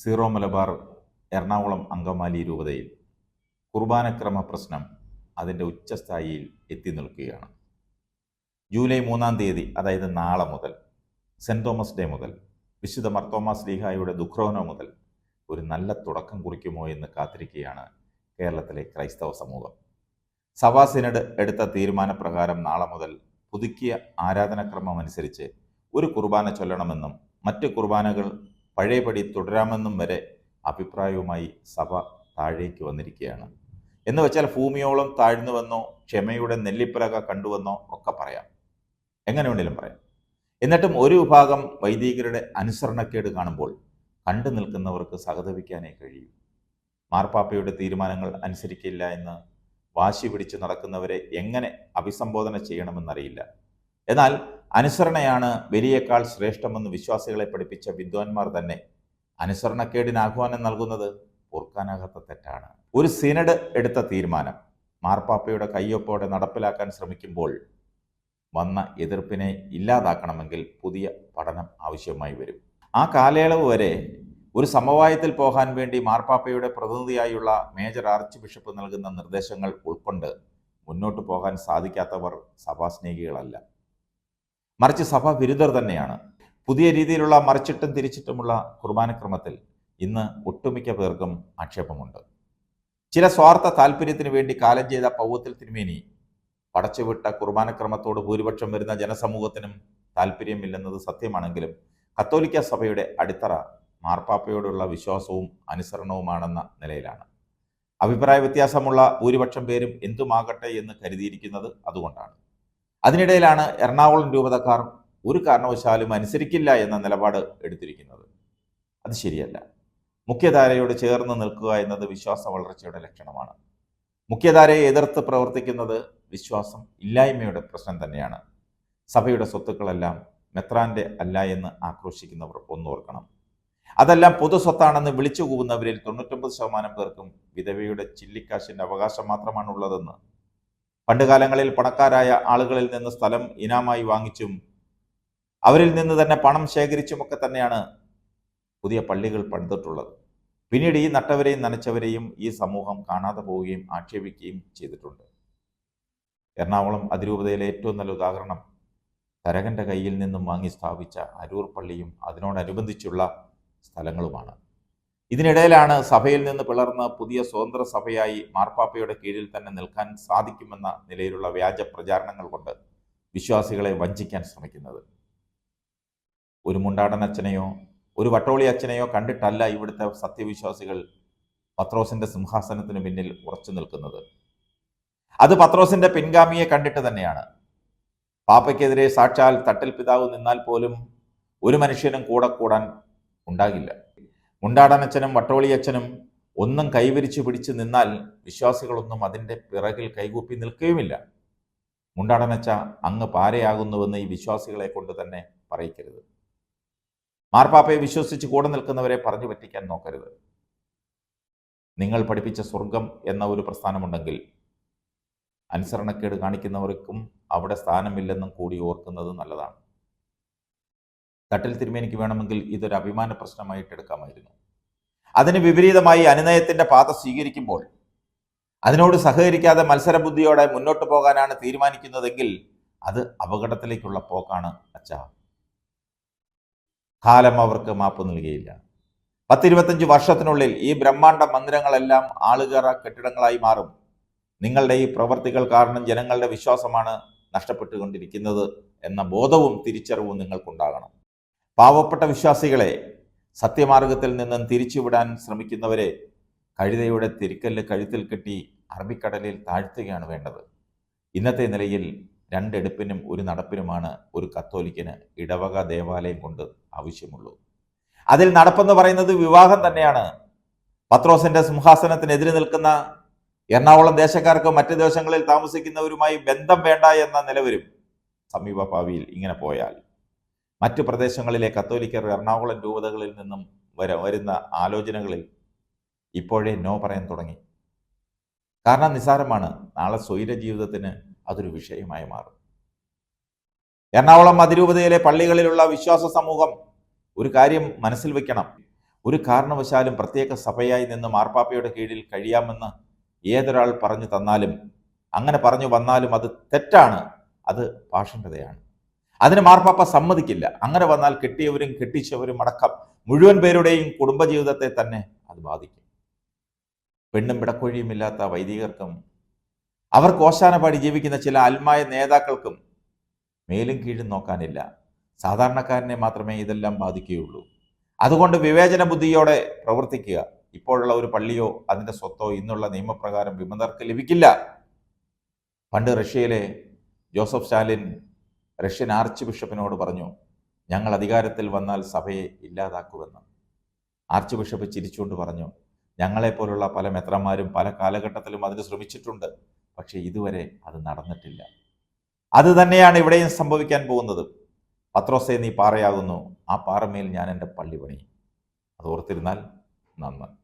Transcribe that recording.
Zero Malabar Ernakulam Angamaly രൂപതയിൽ കുർബാനക്രമ പ്രശ്നം അതിൻ്റെ ഉച്ചസ്ഥായിയിൽ എത്തി നിൽക്കുകയാണ്. ജൂലൈ 3-ാം തീയതി, അതായത് നാളെ മുതൽ, സെൻറ് തോമസ് ഡേ മുതൽ, വിശുദ്ധ മർത്തോമാ ശ്ലീഹായുടെ ദുഃഖ്രോനോ മുതൽ ഒരു നല്ല തുടക്കം കുറിക്കുമോ എന്ന് കാത്തിരിക്കുകയാണ് കേരളത്തിലെ ക്രൈസ്തവ സമൂഹം. സഭാ സിനഡ് എടുത്ത തീരുമാനപ്രകാരം നാളെ മുതൽ പുതുക്കിയ ആരാധനക്രമം അനുസരിച്ച് ഒരു കുർബാന ചൊല്ലണമെന്നും മറ്റ് കുർബാനകൾ പഴയപടി തുടരാമെന്നും വരെ അഭിപ്രായവുമായി സഭ താഴേക്ക് വന്നിരിക്കുകയാണ്. എന്ന് വെച്ചാൽ ഭൂമിയോളം താഴ്ന്നുവെന്നോ ക്ഷമയുടെ നെല്ലിപ്പലക കണ്ടുവെന്നോ ഒക്കെ പറയാം, എങ്ങനെ വേണമെങ്കിലും പറയാം. എന്നിട്ടും ഒരു വിഭാഗം വൈദികരുടെ അനുസരണക്കേട് കാണുമ്പോൾ കണ്ടു നിൽക്കുന്നവർക്ക് സഹതപിക്കാനേ കഴിയൂ. മാർപ്പാപ്പയുടെ തീരുമാനങ്ങൾ അനുസരിക്കില്ല എന്ന് വാശി പിടിച്ച് നടക്കുന്നവരെ എങ്ങനെ അഭിസംബോധന ചെയ്യണമെന്നറിയില്ല. എന്നാൽ അനുസരണയാണ് ബലിയേക്കാൾ ശ്രേഷ്ഠമെന്ന് വിശ്വാസികളെ പഠിപ്പിച്ച വിദ്വാൻമാർ തന്നെ അനുസരണക്കേടിന് ആഹ്വാനം നൽകുന്നത് ഓർക്കാനാകാത്ത തെറ്റാണ്. ഒരു സിനഡ് എടുത്ത തീരുമാനം മാർപ്പാപ്പയുടെ കയ്യൊപ്പോടെ നടപ്പിലാക്കാൻ ശ്രമിക്കുമ്പോൾ വന്ന എതിർപ്പിനെ ഇല്ലാതാക്കണമെങ്കിൽ പുതിയ പഠനം ആവശ്യമായി വരും. ആ കാലയളവ് വരെ ഒരു സമവായത്തിൽ പോകാൻ വേണ്ടി മാർപ്പാപ്പയുടെ പ്രതിനിധിയായുള്ള മേജർ ആർച്ച് ബിഷപ്പ് നൽകുന്ന നിർദ്ദേശങ്ങൾ ഉൾക്കൊണ്ട് മുന്നോട്ട് പോകാൻ സാധിക്കാത്തവർ സഭാസ്നേഹികളല്ല, മറിച്ച് സഭാ വിരുദ്ധർ തന്നെയാണ്. പുതിയ രീതിയിലുള്ള മറിച്ചിട്ടും തിരിച്ചിട്ടുമുള്ള കുർബാനക്രമത്തിൽ ഇന്ന് ഒട്ടുമിക്ക പേർക്കും ആക്ഷേപമുണ്ട്. ചില സ്വാർത്ഥ താല്പര്യത്തിന് വേണ്ടി കാലം ചെയ്ത പൗവത്തിൽ തിരുമേനി പടച്ചുവിട്ട കുർബാനക്രമത്തോട് ഭൂരിപക്ഷം വരുന്ന ജനസമൂഹത്തിനും താല്പര്യമില്ലെന്നത് സത്യമാണെങ്കിലും കത്തോലിക്ക സഭയുടെ അടിത്തറ മാർപ്പാപ്പയോടുള്ള വിശ്വാസവും അനുസരണവുമാണെന്ന നിലയിലാണ്. അഭിപ്രായ വ്യത്യാസമുള്ള ഭൂരിപക്ഷം പേരും എന്തുമാകട്ടെ എന്ന് കരുതിയിരിക്കുന്നത് അതുകൊണ്ടാണ്. അതിനിടയിലാണ് എറണാകുളം രൂപതക്കാർ ഒരു കാരണവശാലും അനുസരിക്കില്ല എന്ന നിലപാട് എടുത്തിരിക്കുന്നത്. അത് ശരിയല്ല. മുഖ്യധാരയോട് ചേർന്ന് നിൽക്കുക എന്നത് വിശ്വാസ വളർച്ചയുടെ ലക്ഷണമാണ്. മുഖ്യധാരയെ എതിർത്ത് പ്രവർത്തിക്കുന്നത് വിശ്വാസം ഇല്ലായ്മയുടെ പ്രശ്നം തന്നെയാണ്. സഭയുടെ സ്വത്തുക്കളെല്ലാം മെത്രാന്റെ അല്ല എന്ന് ആക്രോശിക്കുന്നവർ ഒന്നോർക്കണം. അതെല്ലാം പൊതു സ്വത്താണെന്ന് വിളിച്ചു കൂവുന്നവരിൽ 99% പേർക്കും വിധവയുടെ ചില്ലിക്കാശിന്റെ അവകാശം മാത്രമാണുള്ളതെന്ന്, പണ്ടുകാലങ്ങളിൽ പണക്കാരായ ആളുകളിൽ നിന്ന് സ്ഥലം ഇനാമായി വാങ്ങിച്ചും അവരിൽ നിന്ന് തന്നെ പണം ശേഖരിച്ചുമൊക്കെ തന്നെയാണ് പുതിയ പള്ളികൾ പണിതിട്ടുള്ളത്. പിന്നീട് ഈ നട്ടവരെയും നനച്ചവരെയും ഈ സമൂഹം കാണാതെ പോവുകയും ആക്ഷേപിക്കുകയും ചെയ്തിട്ടുണ്ട്. എറണാകുളം അതിരൂപതയിലെ ഏറ്റവും നല്ല ഉദാഹരണം തരകന്റെ കയ്യിൽ നിന്നും വാങ്ങി സ്ഥാപിച്ച അരൂർ പള്ളിയും അതിനോടനുബന്ധിച്ചുള്ള സ്ഥലങ്ങളുമാണ്. ഇതിനിടയിലാണ് സഭയിൽ നിന്ന് പിളർന്ന് പുതിയ സ്വതന്ത്ര സഭയായി മാർപ്പാപ്പയുടെ കീഴിൽ തന്നെ നിൽക്കാൻ സാധിക്കുമെന്ന നിലയിലുള്ള വ്യാജ പ്രചാരണങ്ങൾ കൊണ്ട് വിശ്വാസികളെ വഞ്ചിക്കാൻ ശ്രമിക്കുന്നത്. ഒരു മുണ്ടാടൻ അച്ഛനെയോ ഒരു വട്ടോളി അച്ഛനെയോ കണ്ടിട്ടല്ല ഇവിടുത്തെ സത്യവിശ്വാസികൾ പത്രോസിന്റെ സിംഹാസനത്തിന് പിന്നിൽ ഉറച്ചു നിൽക്കുന്നത്. അത് പത്രോസിന്റെ പിൻഗാമിയെ കണ്ടിട്ട് തന്നെയാണ്. പാപ്പയ്ക്കെതിരെ സാക്ഷാൽ തട്ടിൽ പിതാവ് നിന്നാൽ പോലും ഒരു മനുഷ്യനും കൂടെ കൂടാൻ ഉണ്ടാകില്ല. മുണ്ടാടനച്ഛനും വട്ടോളിയച്ഛനും ഒന്നും കൈവരിച്ചു പിടിച്ചു നിന്നാൽ വിശ്വാസികളൊന്നും അതിൻ്റെ പിറകിൽ കൈകൂപ്പി നിൽക്കുകയുമില്ല. മുണ്ടാടനച്ച അങ്ങ് പാരയാകുന്നുവെന്ന് ഈ വിശ്വാസികളെ കൊണ്ട് തന്നെ പറയിക്കരുത്. മാർപ്പാപ്പയെ വിശ്വസിച്ച് കൂടെ നിൽക്കുന്നവരെ പറഞ്ഞു പറ്റിക്കാൻ നോക്കരുത്. നിങ്ങൾ പഠിപ്പിച്ച സ്വർഗം എന്ന ഒരു പ്രസ്ഥാനമുണ്ടെങ്കിൽ അനുസരണക്കേട് കാണിക്കുന്നവർക്കും അവിടെ സ്ഥാനമില്ലെന്നും കൂടി ഓർക്കുന്നത് നല്ലതാണ്. തട്ടിൽ തിരുമേനിക്ക് വേണമെങ്കിൽ ഇതൊരു അഭിമാന പ്രശ്നമായിട്ട് എടുക്കാമായിരുന്നു. അതിന് വിപരീതമായി അനുനയത്തിന്റെ പാത സ്വീകരിക്കുമ്പോൾ അതിനോട് സഹകരിക്കാതെ മത്സരബുദ്ധിയോടെ മുന്നോട്ട് പോകാനാണ് തീരുമാനിക്കുന്നതെങ്കിൽ അത് അപകടത്തിലേക്കുള്ള പോക്കാണ് അച്ഛാ. കാലം അവർക്ക് മാപ്പ് നൽകിയില്ല. 10-25 വർഷത്തിനുള്ളിൽ ഈ ബ്രഹ്മാണ്ഡ മന്ദിരങ്ങളെല്ലാം ആളുകേറ കെട്ടിടങ്ങളായി മാറും. നിങ്ങളുടെ ഈ പ്രവർത്തികൾ കാരണം ജനങ്ങളുടെ വിശ്വാസമാണ് നഷ്ടപ്പെട്ടുകൊണ്ടിരിക്കുന്നത് എന്ന ബോധവും തിരിച്ചറിവും നിങ്ങൾക്കുണ്ടാകണം. പാവപ്പെട്ട വിശ്വാസികളെ സത്യമാർഗത്തിൽ നിന്നും തിരിച്ചുവിടാൻ ശ്രമിക്കുന്നവരെ കഴുതയുടെ തിരിക്കല്ല് കഴുത്തിൽ കെട്ടി അറബിക്കടലിൽ താഴ്ത്തുകയാണ് വേണ്ടത്. ഇന്നത്തെ നിലയിൽ രണ്ടെടുപ്പിനും ഒരു നടപ്പിനുമാണ് ഒരു കത്തോലിക്കന് ഇടവക ദേവാലയം കൊണ്ട് ആവശ്യമുള്ളൂ. അതിൽ നടപ്പെന്ന് പറയുന്നത് വിവാഹം തന്നെയാണ്. പത്രോസിന്റെ സിംഹാസനത്തിനെതിരെ നിൽക്കുന്ന എറണാകുളം ദേശക്കാർക്ക് മറ്റ് ദേശങ്ങളിൽ താമസിക്കുന്നവരുമായി ബന്ധം വേണ്ട എന്ന നിലവരും സമീപ ഭാവിയിൽ ഇങ്ങനെ പോയാൽ. മറ്റു പ്രദേശങ്ങളിലെ കത്തോലിക്കർ എറണാകുളം രൂപതകളിൽ നിന്നും വരുന്ന ആലോചനകളിൽ ഇപ്പോഴേ നോ പറയാൻ തുടങ്ങി. കാരണം നിസ്സാരമാണ്, നാളെ സ്വൈര ജീവിതത്തിന് അതൊരു വിഷയമായി മാറും. എറണാകുളം അതിരൂപതയിലെ പള്ളികളിലുള്ള വിശ്വാസ സമൂഹം ഒരു കാര്യം മനസ്സിൽ വെക്കണം. ഒരു കാരണവശാലും പ്രത്യേക സഭയായി നിന്ന് മാർപ്പാപ്പയുടെ കീഴിൽ കഴിയാമെന്ന് ഏതൊരാൾ പറഞ്ഞു തന്നാലും അങ്ങനെ പറഞ്ഞു വന്നാലും അത് തെറ്റാണ്, അത് പാഷണ്ഡതയാണ്. അതിന് മാർപ്പാപ്പ സമ്മതിക്കില്ല. അങ്ങനെ വന്നാൽ കെട്ടിയവരും കെട്ടിച്ചവരും അടക്കം മുഴുവൻ പേരുടെയും കുടുംബജീവിതത്തെ തന്നെ അത് ബാധിക്കും. പെണ്ണും പിടക്കൊഴിയുമില്ലാത്ത വൈദികർക്കും അവർക്ക് ഓശാന പാടി ജീവിക്കുന്ന ചില ആത്മായ നേതാക്കൾക്കും മേലും കീഴും നോക്കാനില്ല. സാധാരണക്കാരനെ മാത്രമേ ഇതെല്ലാം ബാധിക്കുകയുള്ളൂ. അതുകൊണ്ട് വിവേചന ബുദ്ധിയോടെ പ്രവർത്തിക്കുക. ഇപ്പോഴുള്ള ഒരു പള്ളിയോ അതിൻ്റെ സ്വത്തോ ഇന്നുള്ള നിയമപ്രകാരം വിമതർക്ക് ലഭിക്കില്ല. പണ്ട് റഷ്യയിലെ ജോസഫ് സ്റ്റാലിൻ റഷ്യൻ ആർച്ച് ബിഷപ്പിനോട് പറഞ്ഞു, ഞങ്ങൾ അധികാരത്തിൽ വന്നാൽ സഭയെ ഇല്ലാതാക്കുമെന്ന്. ആർച്ച് ബിഷപ്പ് ചിരിച്ചുകൊണ്ട് പറഞ്ഞു, ഞങ്ങളെപ്പോലുള്ള പല മെത്രന്മാരും പല കാലഘട്ടത്തിലും അതിന് ശ്രമിച്ചിട്ടുണ്ട്, പക്ഷേ ഇതുവരെ അത് നടന്നിട്ടില്ല. അത് തന്നെയാണ് ഇവിടെയും സംഭവിക്കാൻ പോകുന്നത്. പത്രോസേ, നീ പാറയാകുന്നു, ആ പാറമേൽ ഞാൻ എൻ്റെ പള്ളി പണിയും. അത് ഓർത്തിരുന്നാൽ നന്ന്.